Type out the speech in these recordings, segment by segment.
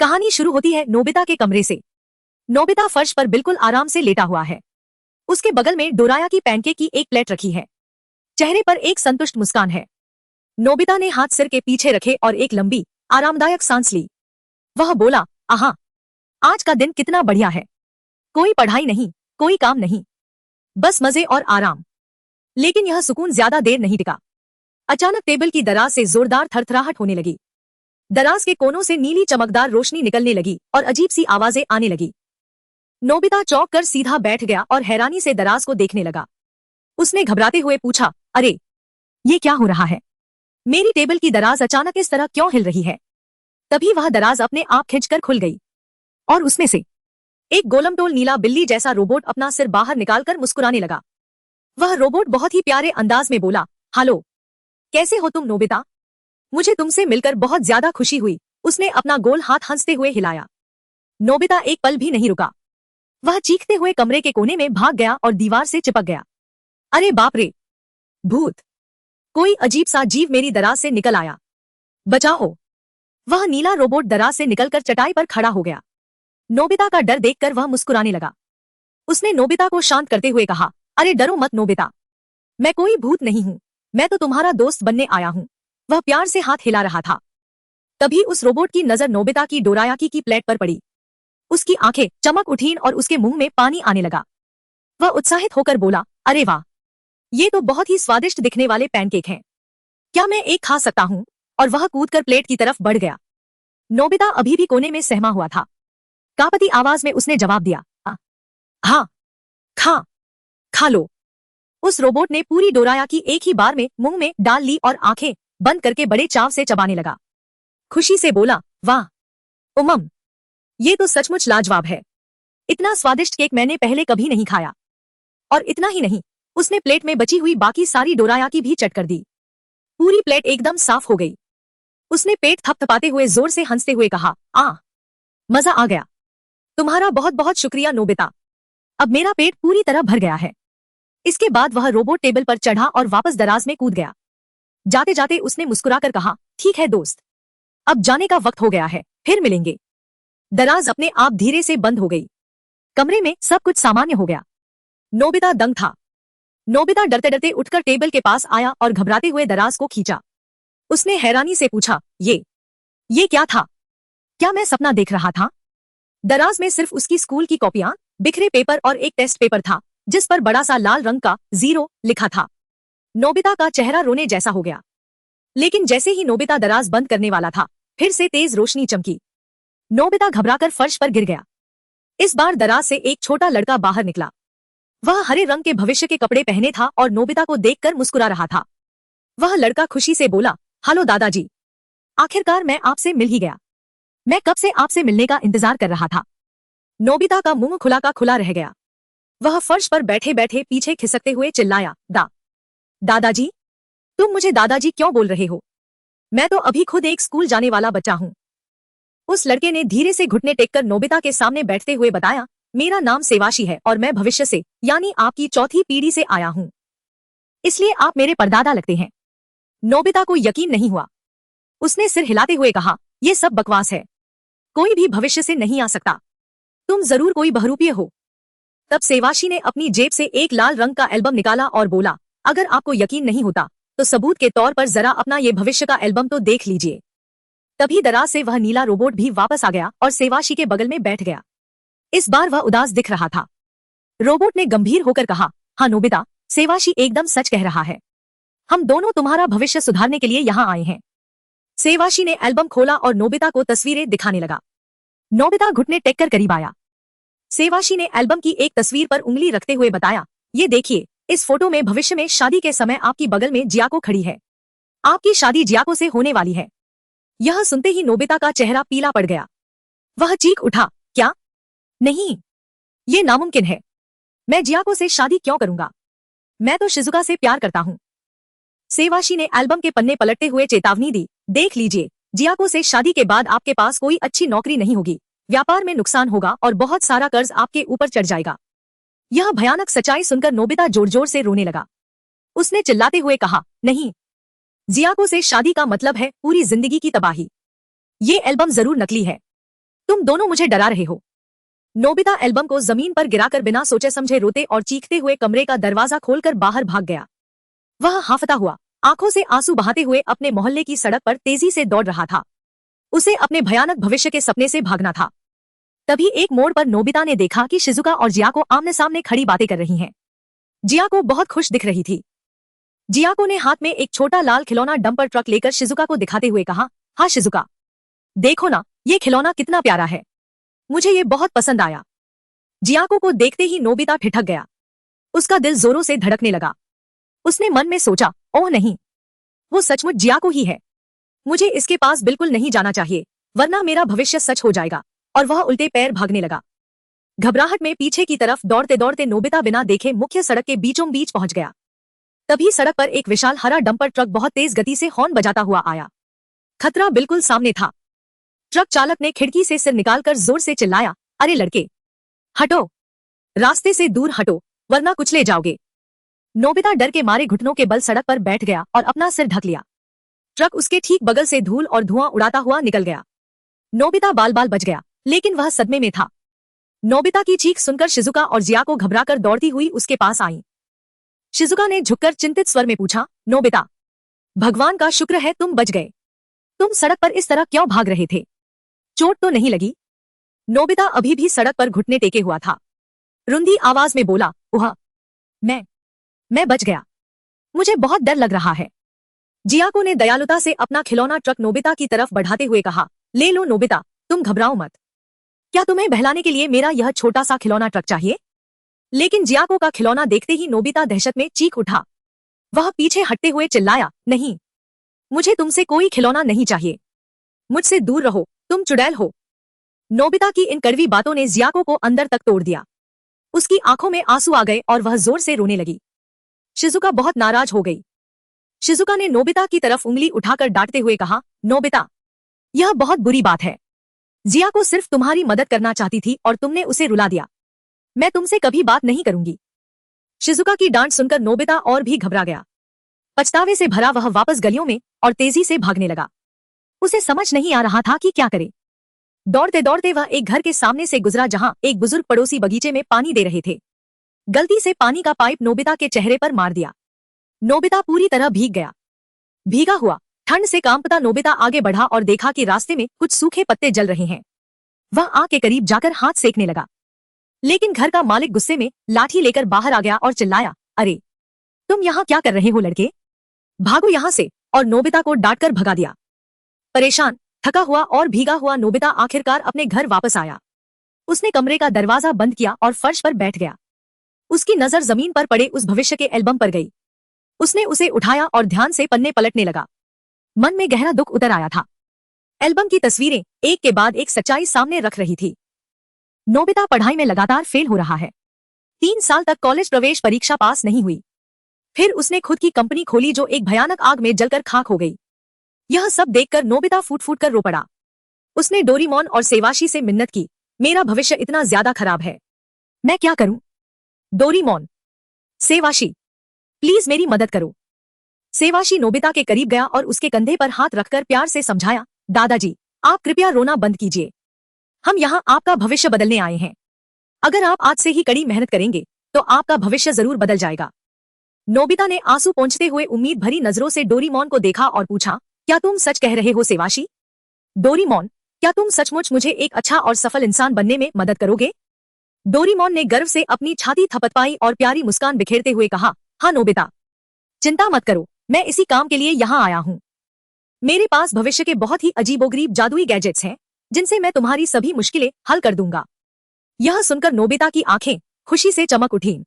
कहानी शुरू होती है नोबिता के कमरे से। नोबिता फर्श पर बिल्कुल आराम से लेटा हुआ है। उसके बगल में डोराया की पैनकेक की एक प्लेट रखी है। चेहरे पर एक संतुष्ट मुस्कान है। नोबिता ने हाथ सिर के पीछे रखे और एक लंबी आरामदायक सांस ली। वह बोला, आहा, आज का दिन कितना बढ़िया है। कोई पढ़ाई नहीं, कोई काम नहीं, बस मजे और आराम। लेकिन यह सुकून ज्यादा देर नहीं टिका। अचानक टेबल की दराज से जोरदार थरथराहट होने लगी। दराज के कोनों से नीली चमकदार रोशनी निकलने लगी और अजीब सी आवाजें आने लगी। नोबिता चौंक कर सीधा बैठ गया और हैरानी से दराज को देखने लगा। उसने घबराते हुए पूछा, अरे, ये क्या हो रहा है? मेरी टेबल की दराज अचानक इस तरह क्यों हिल रही है? तभी वह दराज अपने आप खिंचकर खुल गई और उसमें से एक गोलमटोल नीला बिल्ली जैसा रोबोट अपना सिर बाहर निकालकर मुस्कुराने लगा। वह रोबोट बहुत ही प्यारे अंदाज में बोला, हेलो, कैसे हो तुम नोबिता? मुझे तुमसे मिलकर बहुत ज्यादा खुशी हुई। उसने अपना गोल हाथ हंसते हुए हिलाया। नोबिता एक पल भी नहीं रुका। वह चीखते हुए कमरे के कोने में भाग गया और दीवार से चिपक गया। अरे बाप रे, भूत! कोई अजीब सा जीव मेरी दराज से निकल आया, बचाओ! वह नीला रोबोट दराज से निकलकर चटाई पर खड़ा हो गया। नोबिता का डर देखकर वह मुस्कुराने लगा। उसने नोबिता को शांत करते हुए कहा, अरे डरो मत नोबिता, मैं कोई भूत नहीं हूं, मैं तो तुम्हारा दोस्त बनने आया हूं। वह प्यार से हाथ हिला रहा था। तभी उस रोबोट की नजर नोबिता की डोरायाकी की प्लेट पर पड़ी। उसकी आंखें चमक उठीं और उसके मुंह में पानी आने लगा। वह उत्साहित होकर बोला, अरे वाह, ये तो बहुत ही स्वादिष्ट दिखने वाले पैनकेक हैं। क्या मैं एक खा सकता हूं? और वह कूदकर प्लेट की तरफ बढ़ गया। नोबिता अभी भी कोने में सहमा हुआ था। कांपती आवाज में उसने जवाब दिया, हाँ, खा लो। उस रोबोट ने पूरी डोरायाकी एक ही बार में मुंह में डाल ली और आंखें बंद करके बड़े चाव से चबाने लगा। खुशी से बोला, वाह, उमम, ये तो सचमुच लाजवाब है। इतना स्वादिष्ट केक मैंने पहले कभी नहीं खाया। और इतना ही नहीं, उसने प्लेट में बची हुई बाकी सारी डोरायाकी भी चट कर दी। पूरी प्लेट एकदम साफ हो गई। उसने पेट थपथपाते हुए जोर से हंसते हुए कहा, मजा आ गया। तुम्हारा बहुत बहुत शुक्रिया नोबिता। अब मेरा पेट पूरी तरह भर गया है। इसके बाद वह रोबोट टेबल पर चढ़ा और वापस दराज में कूद गया। जाते जाते उसने मुस्कुराकर कहा, ठीक है दोस्त, अब जाने का वक्त हो गया है, फिर मिलेंगे। दराज अपने आप धीरे से बंद हो गई। कमरे में सब कुछ सामान्य हो गया। नोबिता दंग था। नोबिता डरते डरते उठकर टेबल के पास आया और घबराते हुए दराज को खींचा। उसने हैरानी से पूछा, ये क्या था? क्या मैं सपना देख रहा था? दराज में सिर्फ उसकी स्कूल की कॉपियां, बिखरे पेपर और एक टेस्ट पेपर था जिस पर बड़ा सा लाल रंग का 0 लिखा था। नोबिता का चेहरा रोने जैसा हो गया। लेकिन जैसे ही नोबिता दराज बंद करने वाला था, फिर से तेज रोशनी चमकी। नोबिता घबराकर फर्श पर गिर गया। इस बार दराज से एक छोटा लड़का बाहर निकला। वह हरे रंग के भविष्य के कपड़े पहने था और नोबिता को देखकर मुस्कुरा रहा था। वह लड़का खुशी से बोला, हेलो दादाजी, आखिरकार मैं आपसे मिल ही गया। मैं कब से आपसे मिलने का इंतजार कर रहा था। नोबिता का मुंह खुला का खुला रह गया। वह फर्श पर बैठे बैठे पीछे खिसकते हुए चिल्लाया, दादाजी, तुम मुझे दादाजी क्यों बोल रहे हो? मैं तो अभी खुद एक स्कूल जाने वाला बच्चा हूं। उस लड़के ने धीरे से घुटने टेककर नोबिता के सामने बैठते हुए बताया, मेरा नाम सेवाशी है और मैं भविष्य से, यानी आपकी चौथी पीढ़ी से आया हूं। इसलिए आप मेरे परदादा लगते हैं। नोबिता को यकीन नहीं हुआ। उसने सिर हिलाते हुए कहा, यह सब बकवास है। कोई भी भविष्य से नहीं आ सकता। तुम जरूर कोई बहरूपीय हो। तब सेवाशी ने अपनी जेब से एक लाल रंग का एल्बम निकाला और बोला, अगर आपको यकीन नहीं होता तो सबूत के तौर पर जरा अपना ये भविष्य का एल्बम तो देख लीजिए। तभी दराज से वह नीला रोबोट भी वापस आ गया और सेवाशी के बगल में बैठ गया। इस बार वह उदास दिख रहा था। रोबोट ने गंभीर होकर कहा, हाँ नोबिता, सेवाशी एकदम सच कह रहा है। हम दोनों तुम्हारा भविष्य सुधारने के लिए यहाँ आए हैं। सेवाशी ने एल्बम खोला और नोबिता को तस्वीरें दिखाने लगा। नोबिता घुटने टेककर करीब आया। सेवाशी ने एल्बम की एक तस्वीर पर उंगली रखते हुए बताया, ये देखिए, इस फोटो में भविष्य में शादी के समय आपकी बगल में जियाको खड़ी है। आपकी शादी जियाको से होने वाली है। यह सुनते ही नोबिता का चेहरा पीला पड़ गया। वह चीख उठा, क्या? नहीं, ये नामुमकिन है। मैं जियाको से शादी क्यों करूंगा? मैं तो शिजुका से प्यार करता हूं। सेवाशी ने एल्बम के पन्ने पलटते हुए चेतावनी दी, देख लीजिए, जियाको से शादी के बाद आपके पास कोई अच्छी नौकरी नहीं होगी, व्यापार में नुकसान होगा और बहुत सारा कर्ज आपके ऊपर चढ़ जाएगा। यह भयानक सच्चाई सुनकर नोबिता जोर जोर से रोने लगा। उसने चिल्लाते हुए कहा, नहीं, जियाको से शादी का मतलब है पूरी जिंदगी की तबाही। ये एल्बम जरूर नकली है। तुम दोनों मुझे डरा रहे हो। नोबिता एल्बम को जमीन पर गिराकर बिना सोचे समझे रोते और चीखते हुए कमरे का दरवाजा खोलकर बाहर भाग गया। वह हांफता हुआ, आंखों से आंसू बहाते हुए अपने मोहल्ले की सड़क पर तेजी से दौड़ रहा था। उसे अपने भयानक भविष्य के सपने से भागना था। तभी एक मोड़ पर नोबिता ने देखा कि शिजुका और जियाको आमने सामने खड़ी बातें कर रही हैं। जियाको बहुत खुश दिख रही थी। जियाको ने हाथ में एक छोटा लाल खिलौना डंपर ट्रक लेकर शिजुका को दिखाते हुए कहा, हाँ शिजुका, देखो ना, ये खिलौना कितना प्यारा है, मुझे ये बहुत पसंद आया। जियाको को देखते ही नोबिता ठिठक गया। उसका दिल जोरों से धड़कने लगा। उसने मन में सोचा, ओह नहीं, वो सचमुच जियाको ही है। मुझे इसके पास बिल्कुल नहीं जाना चाहिए, वरना मेरा भविष्य सच हो जाएगा। और वह उल्टे पैर भागने लगा। घबराहट में पीछे की तरफ दौड़ते दौड़ते नोबिता बिना देखे मुख्य सड़क के बीचों बीच पहुंच गया। तभी सड़क पर एक विशाल हरा डंपर ट्रक बहुत तेज गति से हॉर्न बजाता हुआ आया। खतरा बिल्कुल सामने था। ट्रक चालक ने खिड़की से सिर निकालकर जोर से चिल्लाया, अरे लड़के, हटो, रास्ते से दूर हटो, वरना कुचले जाओगे। नोबिता डर के मारे घुटनों के बल सड़क पर बैठ गया और अपना सिर ढक लिया। ट्रक उसके ठीक बगल से धूल और धुआं उड़ाता हुआ निकल गया। नोबिता बाल बाल बच गया, लेकिन वह सदमे में था। नोबिता की चीख सुनकर शिजुका और जियाको घबराकर दौड़ती हुई उसके पास आईं। शिजुका ने झुककर चिंतित स्वर में पूछा, नोबिता, भगवान का शुक्र है तुम बच गए। तुम सड़क पर इस तरह क्यों भाग रहे थे? चोट तो नहीं लगी? नोबिता अभी भी सड़क पर घुटने टेके हुआ था। रुंधी आवाज में बोला, ओह, मैं बच गया। मुझे बहुत डर लग रहा है। जियाको ने दयालुता से अपना खिलौना ट्रक नोबिता की तरफ बढ़ाते हुए कहा, ले लो नोबिता, तुम घबराओ मत। क्या तुम्हें बहलाने के लिए मेरा यह छोटा सा खिलौना ट्रक चाहिए? लेकिन जियाको का खिलौना देखते ही नोबिता दहशत में चीख उठा। वह पीछे हटते हुए चिल्लाया, नहीं, मुझे तुमसे कोई खिलौना नहीं चाहिए। मुझसे दूर रहो, तुम चुड़ैल हो। नोबिता की इन कड़वी बातों ने जियाको को अंदर तक तोड़ दिया। उसकी आंखों में आंसू आ गए और वह जोर से रोने लगी। शिजुका बहुत नाराज हो गई। शिजुका ने नोबिता की तरफ उंगली उठाकर डांटते हुए कहा, नोबिता, यह बहुत बुरी बात है। जियाको सिर्फ तुम्हारी मदद करना चाहती थी और तुमने उसे रुला दिया। मैं तुमसे कभी बात नहीं करूंगी। शिजुका की डांट सुनकर नोबिता और भी घबरा गया। पछतावे से भरा वह वापस गलियों में और तेजी से भागने लगा। उसे समझ नहीं आ रहा था कि क्या करे। दौड़ते दौड़ते वह एक घर के सामने से गुजरा जहां एक बुजुर्ग पड़ोसी बगीचे में पानी दे रहे थे। गलती से पानी का पाइप नोबिता के चेहरे पर मार दिया। नोबिता पूरी तरह भीग गया। भीगा हुआ, ठंड से कांपता नोबिता आगे बढ़ा और देखा कि रास्ते में कुछ सूखे पत्ते जल रहे हैं। वह आग के करीब जाकर हाथ सेकने लगा, लेकिन घर का मालिक गुस्से में लाठी लेकर बाहर आ गया और चिल्लाया, अरे, तुम यहाँ क्या कर रहे हो लड़के? भागो यहाँ से। और नोबिता को डांटकर भगा दिया। परेशान, थका हुआ और भीगा हुआ नोबिता आखिरकार अपने घर वापस आया। उसने कमरे का दरवाजा बंद किया और फर्श पर बैठ गया। उसकी नजर जमीन पर पड़े उस भविष्य के एल्बम पर गई। उसने उसे उठाया और ध्यान से पन्ने पलटने लगा। मन में गहरा दुख उतर आया था। एल्बम की तस्वीरें एक के बाद एक सच्चाई सामने रख रही थी। नोबिता पढ़ाई में लगातार फेल हो रहा है। 3 साल तक कॉलेज प्रवेश परीक्षा पास नहीं हुई। फिर उसने खुद की कंपनी खोली जो एक भयानक आग में जलकर खाक हो गई। यह सब देखकर नोबिता फूट फूट कर रो पड़ा। उसने डोरीमोन और सेवाशी से मिन्नत की, मेरा भविष्य इतना ज्यादा खराब है, मैं क्या करूं? डोरीमोन, सेवाशी, प्लीज मेरी मदद करो। सेवाशी नोबिता के करीब गया और उसके कंधे पर हाथ रखकर प्यार से समझाया, दादाजी, आप कृपया रोना बंद कीजिए। हम यहाँ आपका भविष्य बदलने आए हैं। अगर आप आज से ही कड़ी मेहनत करेंगे तो आपका भविष्य जरूर बदल जाएगा। नोबिता ने आंसू पोंछते हुए उम्मीद भरी नजरों से डोरीमोन को देखा और पूछा, क्या तुम सच कह रहे हो सेवाशी? डोरीमोन, क्या तुम सचमुच मुझे एक अच्छा और सफल इंसान बनने में मदद करोगे? डोरीमोन ने गर्व से अपनी छाती थपथपाई और प्यारी मुस्कान बिखेरते हुए कहा, हाँ नोबिता, चिंता मत करो, मैं इसी काम के लिए यहाँ आया हूँ। मेरे पास भविष्य के बहुत ही अजीबोगरीब जादुई गैजेट्स हैं जिनसे मैं तुम्हारी सभी मुश्किलें हल कर दूंगा। यह सुनकर नोबिता की आंखें खुशी से चमक उठीं।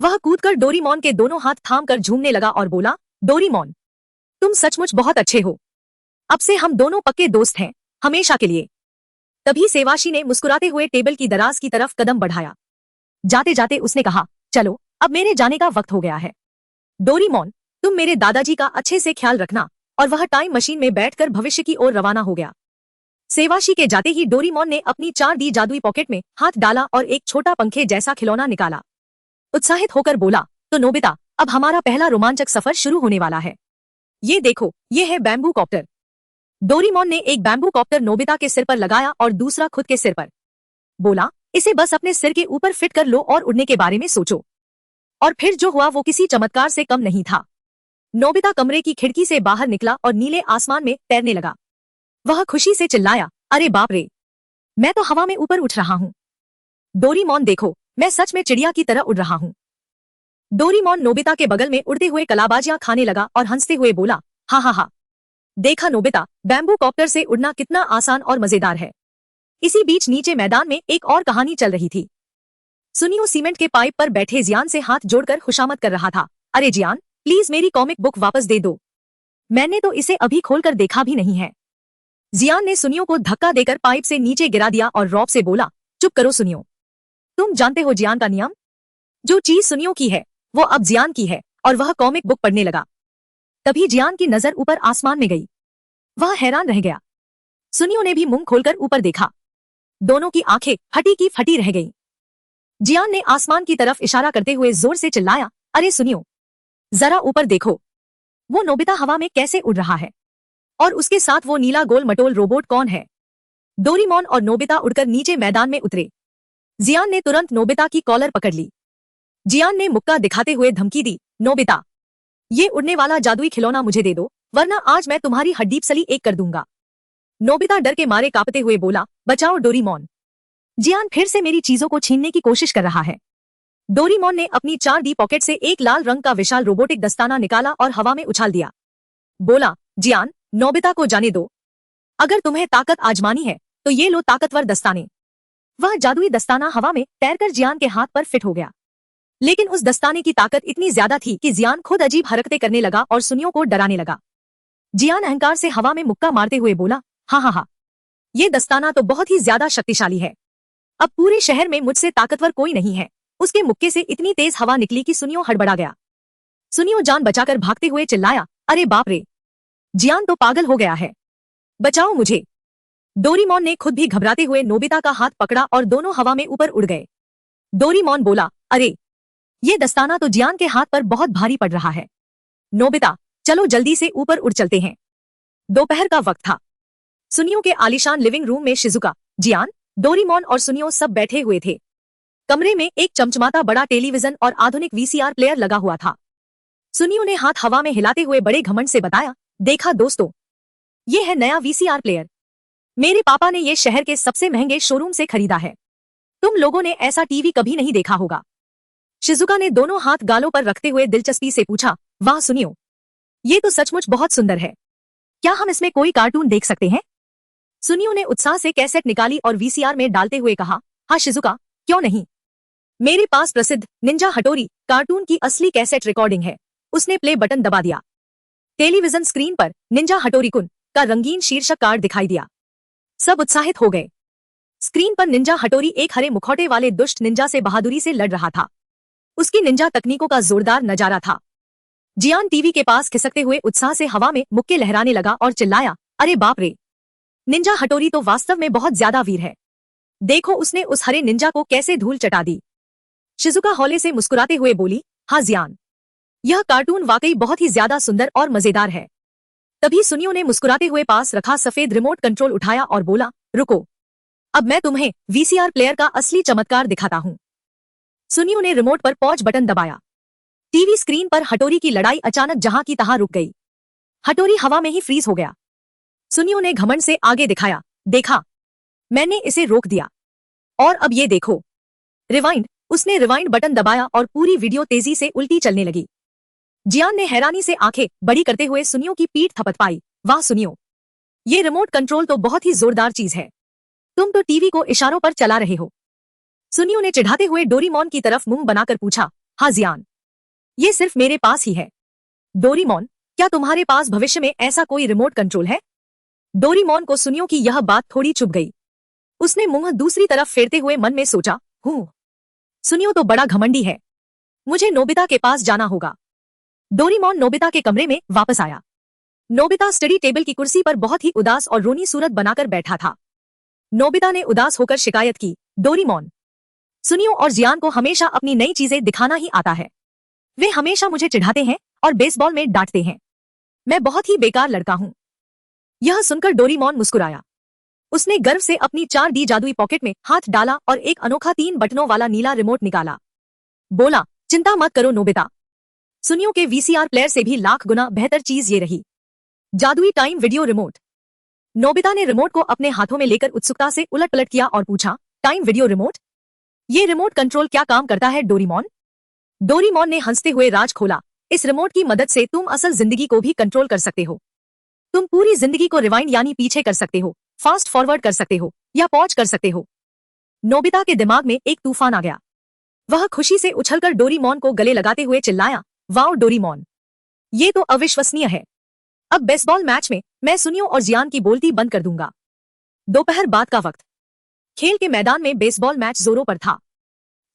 वह कूदकर डोरीमोन के दोनों हाथ थामकर झूमने लगा और बोला, डोरीमोन, तुम सचमुच बहुत अच्छे हो। अब से हम दोनों पक्के दोस्त हैं, हमेशा के लिए। तभी सेवाशी ने मुस्कुराते हुए टेबल की दराज की तरफ कदम बढ़ाया। जाते जाते उसने कहा, चलो अब मेरे जाने का वक्त हो गया है। डोरीमोन, तुम मेरे दादाजी का अच्छे से ख्याल रखना। और वह टाइम मशीन में बैठकर भविष्य की ओर रवाना हो गया। सेवाशी के जाते ही डोरीमोन ने अपनी 4D जादुई पॉकेट में हाथ डाला और एक छोटा पंखे जैसा खिलौना निकाला। उत्साहित होकर बोला, तो नोबिता, अब हमारा पहला रोमांचक सफर शुरू होने वाला है। ये देखो, ये है बैम्बू कॉप्टर। डोरेमोन ने एक बैम्बू कॉप्टर नोबिता के सिर पर लगाया और दूसरा खुद के सिर पर। बोला, इसे बस अपने सिर के ऊपर फिट कर लो और उड़ने के बारे में सोचो। और फिर जो हुआ वो किसी चमत्कार से कम नहीं था। नोबिता कमरे की खिड़की से बाहर निकला और नीले आसमान में तैरने लगा। वह खुशी से चिल्लाया, अरे बाप रे, मैं तो हवा में ऊपर उठ रहा हूँ। डोरेमोन देखो, मैं सच में चिड़िया की तरह उड़ रहा हूँ। डोरेमोन नोबिता के बगल में उड़ते हुए कलाबाजियां खाने लगा और हंसते हुए बोला, हा हा हा, देखा नोबिता, बैम्बू कॉप्टर से उड़ना कितना आसान और मजेदार है। इसी बीच नीचे मैदान में एक और कहानी चल रही थी। सुनियो सीमेंट के पाइप पर बैठे जियान से हाथ जोड़कर खुशामद कर रहा था। अरे जियान, प्लीज मेरी कॉमिक बुक वापस दे दो, मैंने तो इसे अभी खोलकर देखा भी नहीं है। जियान ने सुनियो को धक्का देकर पाइप से नीचे गिरा दिया और रौब से बोला, चुप करो सुनियो, तुम जानते हो जियान का नियम। जो चीज सुनियो की है वो अब जियान की है। और वह कॉमिक बुक पढ़ने लगा। तभी जियान की नजर ऊपर आसमान में गई। वह हैरान रह गया। सुनियो ने भी मुंह खोलकर ऊपर देखा। दोनों की आंखें फटी की फटी रह गईं। जियान ने आसमान की तरफ इशारा करते हुए जोर से चिल्लाया, अरे सुनियो, जरा ऊपर देखो, वो नोबिता हवा में कैसे उड़ रहा है और उसके साथ वो नीला गोल मटोल रोबोट कौन है। डोरेमोन और नोबिता उड़कर नीचे मैदान में उतरे। जियान ने तुरंत नोबिता की कॉलर पकड़ ली। जियान ने मुक्का दिखाते हुए धमकी दी, नोबिता, ये उड़ने वाला जादुई खिलौना मुझे दे दो, वरना आज मैं तुम्हारी हड्डीपसली एक कर दूंगा। नोबिता डर के मारे कांपते हुए बोला, बचाओ डोरेमोन, जियान फिर से मेरी चीजों को छीनने की कोशिश कर रहा है। डोरेमोन ने अपनी 4D पॉकेट से एक लाल रंग का विशाल रोबोटिक दस्ताना निकाला और हवा में उछाल दिया। बोला, जियान, नोबिता को जाने दो, अगर तुम्हें ताकत आजमानी है तो ये लो ताकतवर दस्ताने। वह जादुई दस्ताना हवा में तैरकर जियान के हाथ पर फिट हो गया। लेकिन उस दस्ताने की ताकत इतनी ज्यादा थी कि जियान खुद अजीब हरकतें करने लगा और सुनियो को डराने लगा। जियान अहंकार से हवा में मुक्का मारते हुए बोला, हा हा हा, ये दस्ताना तो बहुत ही ज्यादा शक्तिशाली है। अब पूरे शहर में मुझसे ताकतवर कोई नहीं है। उसके मुक्के से इतनी तेज हवा निकली कि सुनियो हड़बड़ा गया। सुनियो जान बचाकर भागते हुए चिल्लाया, अरे बाप रे, जियान तो पागल हो गया है, बचाओ मुझे। डोरेमोन ने खुद भी घबराते हुए नोबिता का हाथ पकड़ा और दोनों हवा में ऊपर उड़ गए। डोरेमोन बोला, अरे, ये दस्ताना तो जियान के हाथ पर बहुत भारी पड़ रहा है। नोबिता, चलो जल्दी से ऊपर उड़ चलते हैं। दोपहर का वक्त था। सुनियो के आलीशान लिविंग रूम में शिजुका, जियान, डोरेमोन और सुनियो सब बैठे हुए थे। कमरे में एक चमचमाता बड़ा टेलीविजन और आधुनिक VCR प्लेयर लगा हुआ था। सुनियो ने हाथ हवा में हिलाते हुए बड़े घमंड से बताया, देखा दोस्तों, ये है नया VCR प्लेयर। मेरे पापा ने ये शहर के सबसे महंगे शोरूम से खरीदा है। तुम लोगों ने ऐसा टीवी कभी नहीं देखा होगा। शिजुका ने दोनों हाथ गालों पर रखते हुए दिलचस्पी से पूछा, वाह सुनियो, ये तो सचमुच बहुत सुंदर है। क्या हम इसमें कोई कार्टून देख सकते हैं? सुनियो ने उत्साह से कैसेट निकाली और VCR में डालते हुए कहा, हाँ शिजुका, क्यों नहीं। मेरे पास प्रसिद्ध निंजा हटोरी कार्टून की असली कैसेट रिकॉर्डिंग है। उसने प्ले बटन दबा दिया। टेलीविजन स्क्रीन पर निंजा हटोरी कुन का रंगीन शीर्षक कार्ड दिखाई दिया। सब उत्साहित हो गए। स्क्रीन पर निंजा हटोरी एक हरे मुखौटे वाले दुष्ट निंजा से बहादुरी से लड़ रहा था। उसकी निंजा तकनीकों का जोरदार नजारा था। जियान टीवी के पास खिसकते हुए उत्साह से हवा में मुक्के लहराने लगा और चिल्लाया, अरे बाप रे, निंजा हटोरी तो वास्तव में बहुत ज्यादा वीर है। देखो उसने उस हरे निंजा को कैसे धूल चटा दी। शिजुका हौले से मुस्कुराते हुए बोली, हाँ जियान, यह कार्टून वाकई बहुत ही ज्यादा सुंदर और मजेदार है। तभी सुनियो ने मुस्कुराते हुए पास रखा सफेद रिमोट कंट्रोल उठाया और बोला, रुको, अब मैं तुम्हें VCR प्लेयर का असली चमत्कार दिखाता हूँ। सुनियो ने रिमोट पर पॉज बटन दबाया। टीवी स्क्रीन पर हटोरी की लड़ाई अचानक जहां की तहां रुक गई। हटोरी हवा में ही फ्रीज हो गया। सुनियो ने घमंड से आगे दिखाया, देखा, मैंने इसे रोक दिया। और अब ये देखो। रिवाइंड, उसने रिवाइंड बटन दबाया और पूरी वीडियो तेजी से उल्टी चलने लगी। जियान ने हैरानी से आंखें बड़ी करते हुए सुनियो की पीठ थपथपाई, वाह सुनियो, ये रिमोट कंट्रोल तो बहुत ही जोरदार चीज है। तुम तो टीवी को इशारों पर चला रहे हो। सुनियो ने चिढ़ाते हुए डोरेमोन की तरफ मुंह बनाकर पूछा, हाँ जियान, ये सिर्फ मेरे पास ही है। डोरेमोन, क्या तुम्हारे पास भविष्य में ऐसा कोई रिमोट कंट्रोल है? डोरेमोन को सुनियो की यह बात थोड़ी चुभ गई। उसने मुंह दूसरी तरफ फेरते हुए मन में सोचा, सुनियो तो बड़ा घमंडी है, मुझे नोबिता के पास जाना होगा। डोरेमोन नोबिता के कमरे में वापस आया। नोबिता स्टडी टेबल की कुर्सी पर बहुत ही उदास और रोनी सूरत बनाकर बैठा था। नोबिता ने उदास होकर शिकायत की, डोरेमोन, सुनियो और जियान को हमेशा अपनी नई चीजें दिखाना ही आता है। वे हमेशा मुझे चिढ़ाते हैं और बेसबॉल में डांटते हैं। मैं बहुत ही बेकार लड़का हूँ। यह सुनकर डोरेमोन मुस्कुराया। उसने गर्व से अपनी 4D जादुई पॉकेट में हाथ डाला और एक अनोखा 3 बटनों वाला नीला रिमोट निकाला। बोला, चिंता मत करो नोबिता, सुनियो के VCR प्लेयर से भी लाख गुना बेहतर चीज ये रही, जादुई टाइम वीडियो रिमोट। नोबिता ने रिमोट को अपने हाथों में लेकर उत्सुकता से उलट पलट किया और पूछा, टाइम वीडियो रिमोट? ये रिमोट कंट्रोल क्या काम करता है डोरेमोन? डोरेमोन ने हंसते हुए राज खोला, इस रिमोट की मदद से तुम असल जिंदगी को भी कंट्रोल कर सकते हो। तुम पूरी जिंदगी को रिवाइंड यानी पीछे कर सकते हो, फास्ट फॉरवर्ड कर सकते हो या पॉज कर सकते हो। नोबिता के दिमाग में एक तूफान आ गया। वह खुशी से उछलकर डोरेमोन को गले लगाते हुए चिल्लाया, वाओ डोरेमोन, ये तो अविश्वसनीय है। अब बेसबॉल मैच में मैं सुनियो और जियान की बोलती बंद कर दूंगा। दोपहर बाद का वक्त। खेल के मैदान में बेसबॉल मैच जोरों पर था।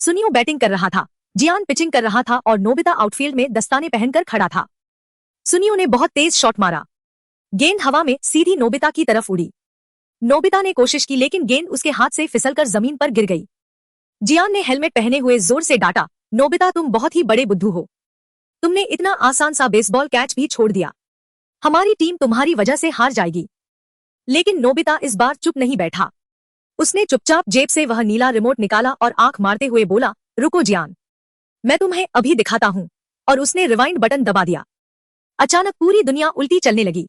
सुनियो बैटिंग कर रहा था, जियान पिचिंग कर रहा था और नोबिता आउटफील्ड में दस्ताने पहनकर खड़ा था। सुनियो ने बहुत तेज शॉट मारा। गेंद हवा में सीधी नोबिता की तरफ उड़ी। नोबिता ने कोशिश की लेकिन गेंद उसके हाथ से फिसलकर जमीन पर गिर गई। जियान ने हेलमेट पहने हुए जोर से डांटा, नोबिता तुम बहुत ही बड़े बुद्धू हो। तुमने इतना आसान सा बेसबॉल कैच भी छोड़ दिया। हमारी टीम तुम्हारी वजह से हार जाएगी। लेकिन नोबिता इस बार चुप नहीं बैठा। उसने चुपचाप जेब से वह नीला रिमोट निकाला और आंख मारते हुए बोला, रुको जियान, मैं तुम्हें अभी दिखाता हूं। और उसने रिवाइंड बटन दबा दिया। अचानक पूरी दुनिया उल्टी चलने लगी।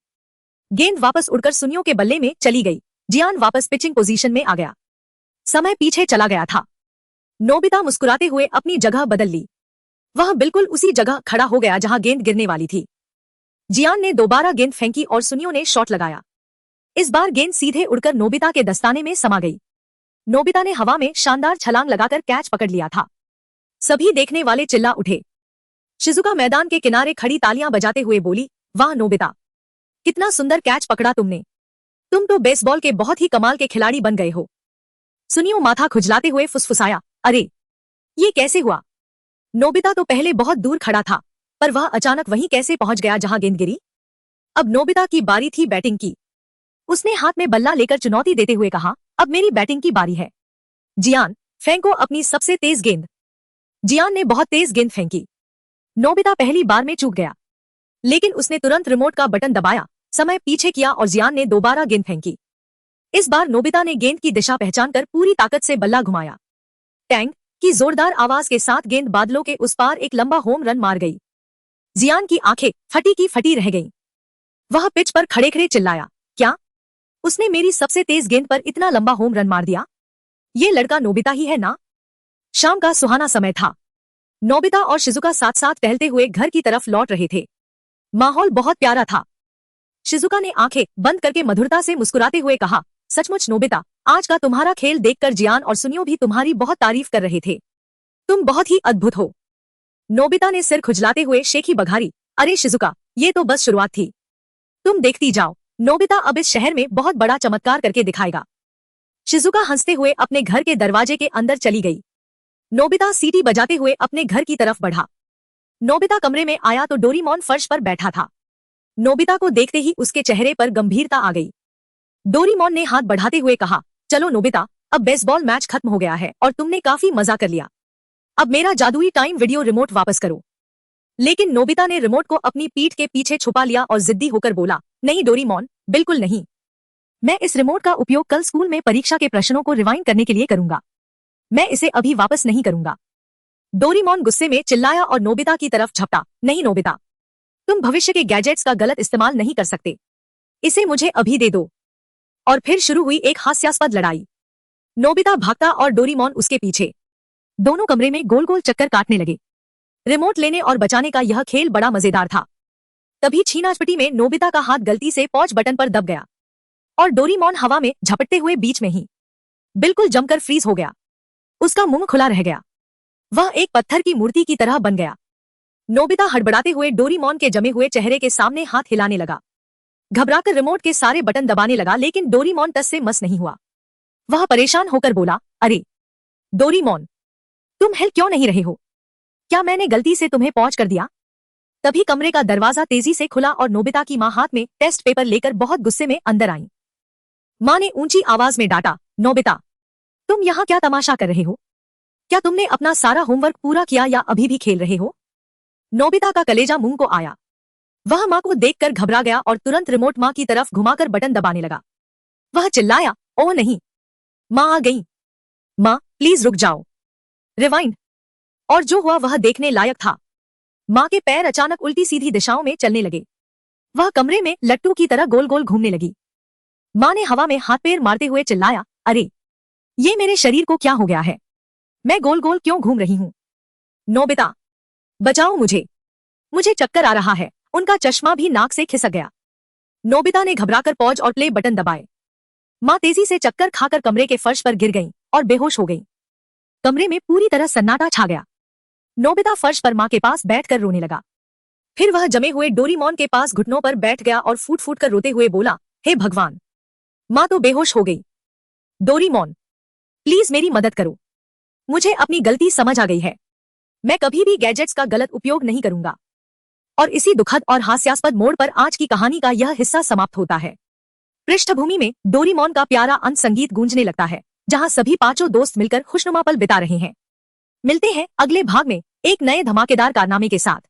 गेंद वापस उड़कर सुनियो के बल्ले में चली गई। जियान वापस पिचिंग पोजीशन में आ गया। समय पीछे चला गया था। नोबिता मुस्कुराते हुए अपनी जगह बदल ली। वह बिल्कुल उसी जगह खड़ा हो गया जहां गेंद गिरने वाली थी। जियान ने दोबारा गेंद फेंकी और सुनियो ने शॉट लगाया। इस बार गेंद सीधे उड़कर नोबिता के दस्ताने में समा गई। नोबिता ने हवा में शानदार छलांग लगाकर कैच पकड़ लिया था। सभी देखने वाले चिल्ला उठे। शिजुका मैदान के किनारे खड़ी तालियां बजाते हुए बोली, वाह नोबिता, कितना सुंदर कैच पकड़ा तुमने। तुम तो बेसबॉल के बहुत ही कमाल के खिलाड़ी बन गए हो। सुनियो माथा खुजलाते हुए फुसफुसाया, अरे ये कैसे हुआ? नोबिता तो पहले बहुत दूर खड़ा था, पर वह अचानक वहीं कैसे पहुंच गया जहां गेंद गिरी? अब नोबिता की बारी थी बैटिंग की। उसने हाथ में बल्ला लेकर चुनौती देते हुए कहा, अब मेरी बैटिंग की बारी है। जियान, फेंको अपनी सबसे तेज गेंद। जियान ने बहुत तेज गेंद फेंकी। नोबिता पहली बार में चूक गया, लेकिन उसने तुरंत रिमोट का बटन दबाया, समय पीछे किया और जियान ने दोबारा गेंद फेंकी। इस बार नोबिता ने गेंद की दिशा पहचानकर पूरी ताकत से बल्ला घुमाया। टैंग की जोरदार आवाज के साथ गेंद बादलों के उस पार एक लंबा होम रन मार गई। जियान की आंखें फटी की फटी रह गईं। वह पिच पर खड़े खड़े चिल्लाया, क्या? उसने मेरी सबसे तेज गेंद पर इतना लंबा होम रन मार दिया? ये लड़का नोबिता ही है ना? शाम का सुहाना समय था। नोबिता और शिजुका साथ साथ टहलते हुए घर की तरफ लौट रहे थे। माहौल बहुत प्यारा था। शिजुका ने आंखें बंद करके मधुरता से मुस्कुराते हुए कहा, सचमुच नोबिता, आज का तुम्हारा खेल देखकर जियान और सुनियो भी तुम्हारी बहुत तारीफ कर रहे थे। तुम बहुत ही अद्भुत हो। नोबिता ने सिर खुजलाते हुए शेखी बघारी, अरे शिजुका, ये तो बस शुरुआत थी। तुम देखती जाओ, नोबिता अब इस शहर में बहुत बड़ा चमत्कार करके दिखाएगा। शिजुका हंसते हुए अपने घर के दरवाजे के अंदर चली गई। नोबिता सीटी बजाते हुए अपने घर की तरफ बढ़ा। नोबिता कमरे में आया तो डोरेमोन फर्श पर बैठा था। नोबिता को देखते ही उसके चेहरे पर गंभीरता आ गई। डोरेमोन ने हाथ बढ़ाते हुए कहा, चलो नोबिता, अब बेसबॉल मैच खत्म हो गया है और तुमने काफी मजा कर लिया। अब मेरा जादुई टाइम वीडियो रिमोट वापस करो। लेकिन नोबिता ने रिमोट को अपनी पीठ के पीछे छुपा लिया और जिद्दी होकर बोला, नहीं डोरेमोन, बिल्कुल नहीं। मैं इस रिमोट का उपयोग कल स्कूल में परीक्षा के प्रश्नों को रिवाइंड करने के लिए करूंगा। मैं इसे अभी वापस नहीं करूंगा। डोरेमोन गुस्से में चिल्लाया और नोबिता की तरफ झपटा, नहीं नोबिता, तुम भविष्य के गैजेट्स का गलत इस्तेमाल नहीं कर सकते। इसे मुझे अभी दे दो। और फिर शुरू हुई एक हास्यास्पद लड़ाई। नोबिता भागता और डोरेमोन उसके पीछे। दोनों कमरे में गोल गोल चक्कर काटने लगे। रिमोट लेने और बचाने का यह खेल बड़ा मजेदार था। तभी छीनाझपटी में नोबिता का हाथ गलती से पॉज बटन पर दब गया और डोरेमोन हवा में झपटते हुए बीच में ही बिल्कुल जमकर फ्रीज हो गया। उसका मुंह खुला रह गया। वह एक पत्थर की मूर्ति की तरह बन गया। नोबिता हड़बड़ाते हुए डोरेमोन के जमे हुए चेहरे के सामने हाथ हिलाने लगा। घबराकर रिमोट के सारे बटन दबाने लगा, लेकिन डोरेमोन टस से मस नहीं हुआ। वह परेशान होकर बोला, अरे डोरेमोन, तुम हिल क्यों नहीं रहे हो? क्या मैंने गलती से तुम्हें पॉज कर दिया? तभी कमरे का दरवाजा तेजी से खुला और नोबिता की मां हाथ में टेस्ट पेपर लेकर बहुत गुस्से में अंदर आई। मां ने ऊंची आवाज में डांटा, नोबिता, तुम यहाँ क्या तमाशा कर रहे हो? क्या तुमने अपना सारा होमवर्क पूरा किया या अभी भी खेल रहे हो? नोबिता का कलेजा मुंह को आया। वह माँ को देखकर घबरा गया और तुरंत रिमोट माँ की तरफ घुमाकर बटन दबाने लगा। वह चिल्लाया, ओह नहीं, माँ आ गई। माँ प्लीज रुक जाओ। रिवाइंड। और जो हुआ वह देखने लायक था। माँ के पैर अचानक उल्टी सीधी दिशाओं में चलने लगे। वह कमरे में लट्टू की तरह गोल गोल घूमने लगी। माँ ने हवा में हाथ पैर मारते हुए चिल्लाया, अरे ये मेरे शरीर को क्या हो गया है, मैं गोल गोल क्यों घूम रही हूँ? नोबिता बचाओ मुझे, मुझे चक्कर आ रहा है। उनका चश्मा भी नाक से खिसक गया। नोबिता ने घबराकर पॉज और प्ले बटन दबाए। माँ तेजी से चक्कर खाकर कमरे के फर्श पर गिर गईं और बेहोश हो गईं। कमरे में पूरी तरह सन्नाटा छा गया। नोबिता फर्श पर माँ के पास बैठकर रोने लगा। फिर वह जमे हुए डोरीमोन के पास घुटनों पर बैठ गया और फूट फूट कर रोते हुए बोला, हे भगवान, माँ तो बेहोश हो गई। डोरीमोन प्लीज मेरी मदद करो, मुझे अपनी गलती समझ आ गई है। मैं कभी भी गैजेट्स का गलत उपयोग नहीं करूंगा। और इसी दुखद और हास्यास्पद मोड़ पर आज की कहानी का यह हिस्सा समाप्त होता है। पृष्ठभूमि में डोरीमोन का प्यारा अंत संगीत गूंजने लगता है, जहां सभी पांचों दोस्त मिलकर खुशनुमा पल बिता रहे हैं। मिलते हैं अगले भाग में एक नए धमाकेदार कारनामे के साथ।